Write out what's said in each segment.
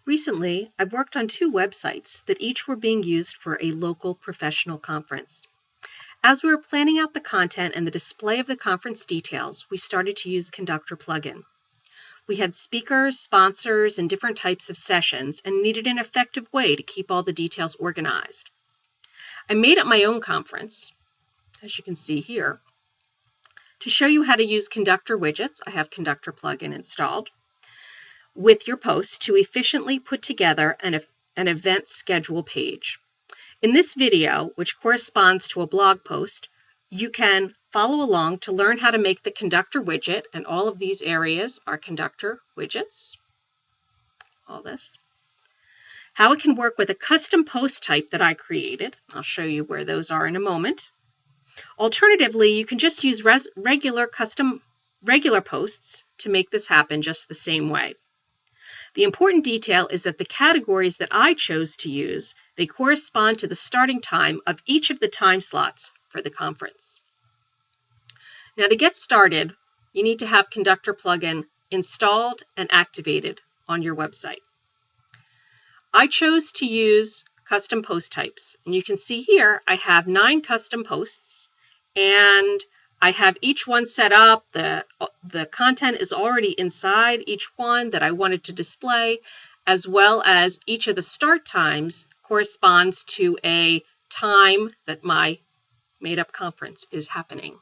Recently, I've worked on 2 websites that each were being used for a local professional conference. As we were planning out the content and the display of the conference details, we started to use Conductor plugin. We had speakers, sponsors, and different types of sessions and needed an effective way to keep all the details organized. I made up my own conference, as you can see here. To show you how to use Conductor widgets, I have Conductor plugin installed with your posts to efficiently put together an event schedule page. In this video, which corresponds to a blog post, you can follow along to learn how to make the Conductor widget, and all of these areas are Conductor widgets, all this. How it can work with a custom post type that I created. I'll show you where those are in a moment. Alternatively, you can just use regular posts to make this happen just the same way. The important detail is that the categories that I chose to use, they correspond to the starting time of each of the time slots for the conference. Now, to get started, you need to have Conductor plugin installed and activated on your website. I chose to use custom post types, and you can see here I have 9 custom posts, and I have each one set up. The content is already inside each one that I wanted to display, as well as each of the start times corresponds to a time that my made-up conference is happening.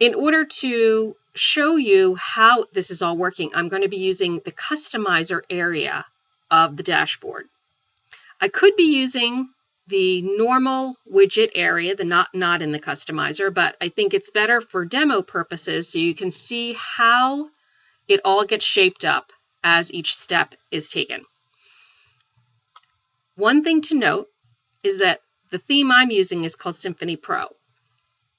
In order to show you how this is all working, I'm going to be using the customizer area of the dashboard. I could be using the normal widget area, the not in the customizer, but I think it's better for demo purposes so you can see how it all gets shaped up as each step is taken. One thing to note is that the theme I'm using is called Symphony Pro.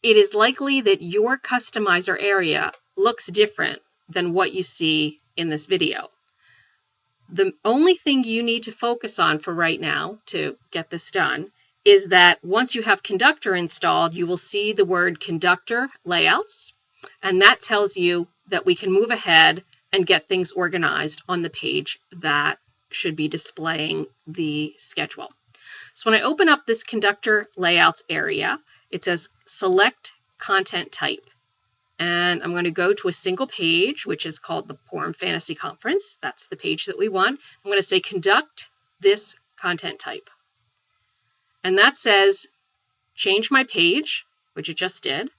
It is likely that your customizer area looks different than what you see in this video. The only thing you need to focus on for right now to get this done is that once you have Conductor installed, you will see the word Conductor Layouts, and that tells you that we can move ahead and get things organized on the page that should be displaying the schedule. So when I open up this Conductor Layouts area, it says Select Content Type. And I'm going to go to a single page, which is called the Purim Fantasy Conference. That's the page that we want. I'm going to say conduct this content type. And that says change my page, which it just did,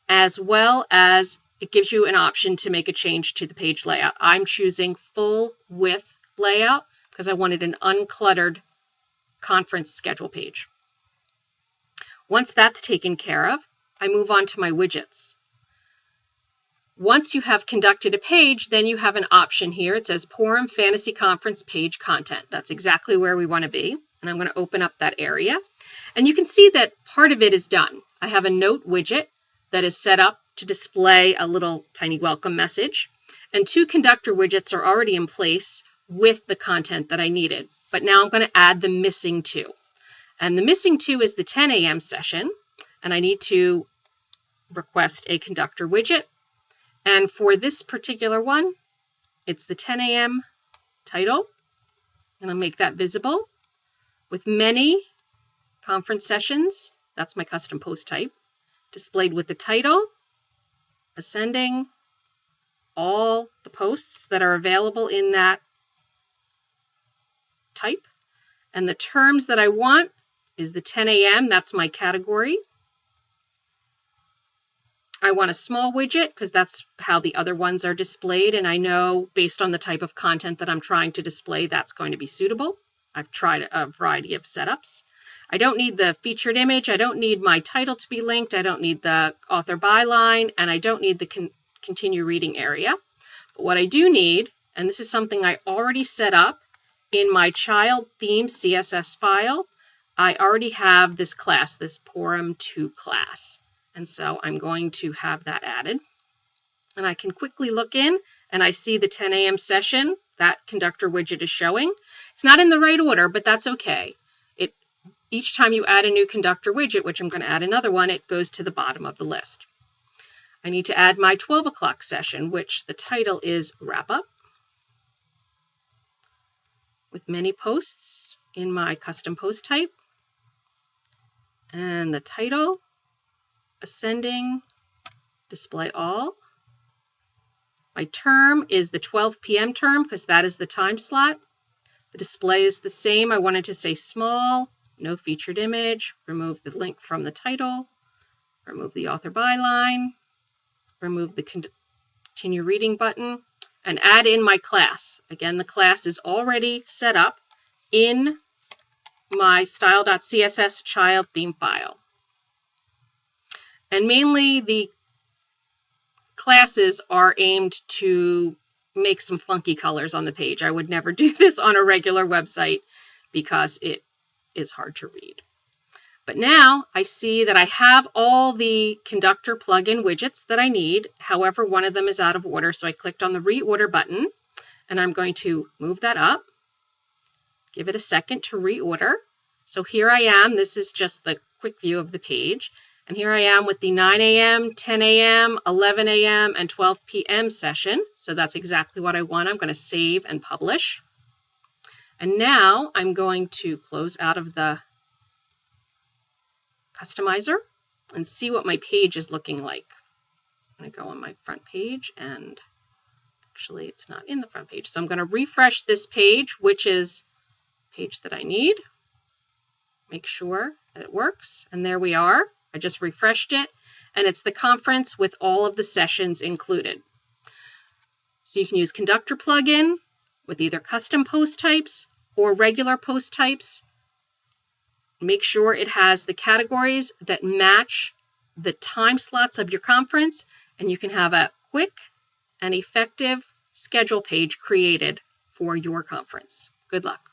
as well as it gives you an option to make a change to the page layout. I'm choosing full width layout because I wanted an uncluttered conference schedule page. Once that's taken care of, I move on to my widgets. Once you have conducted a page, then you have an option here. It says Purim Fantasy Conference Page Content. That's exactly where we want to be. And I'm going to open up that area. And you can see that part of it is done. I have a note widget that is set up to display a little tiny welcome message. And 2 Conductor widgets are already in place with the content that I needed. But now I'm going to add the missing 2. And the missing 2 is the 10 a.m. session. And I need to request a Conductor widget. And for this particular one, it's the 10 a.m. title, and I'll make that visible. With many conference sessions, that's my custom post type, displayed with the title, ascending, all the posts that are available in that type. And the terms that I want is the 10 a.m., that's my category. I want a small widget because that's how the other ones are displayed, and I know based on the type of content that I'm trying to display, that's going to be suitable. I've tried a variety of setups. I don't need the featured image. I don't need my title to be linked. I don't need the author byline, and I don't need the continue reading area. But what I do need, and this is something I already set up in my child theme CSS file, I already have this class, this Purim 2 class. And so I'm going to have that added. And I can quickly look in and I see the 10 a.m. session. That Conductor widget is showing. It's not in the right order, but that's okay. Each time you add a new Conductor widget, which I'm going to add another one, it goes to the bottom of the list. I need to add my 12 o'clock session, which the title is Wrap Up. with many posts in my custom post type. And the title, ascending, display all. My term is the 12 p.m. term because that is the time slot. The display is the same. I wanted to say small, no featured image, remove the link from the title, remove the author byline, remove the continue reading button, and add in my class. Again, the class is already set up in my style.css child theme file. And mainly the classes are aimed to make some funky colors on the page. I would never do this on a regular website because it is hard to read. But now I see that I have all the Conductor plugin widgets that I need. However, one of them is out of order, so I clicked on the reorder button, and I'm going to move that up, give it a second to reorder. So here I am. This is just the quick view of the page. And here I am with the 9 a.m., 10 a.m., 11 a.m., and 12 p.m. session. So that's exactly what I want. I'm going to save and publish. And now I'm going to close out of the customizer and see what my page is looking like. I'm going to go on my front page, and actually it's not in the front page. So I'm going to refresh this page, which is the page that I need. Make sure that it works. And there we are. I just refreshed it, and it's the conference with all of the sessions included. So you can use Conductor plugin with either custom post types or regular post types. Make sure it has the categories that match the time slots of your conference, and you can have a quick and effective schedule page created for your conference. Good luck.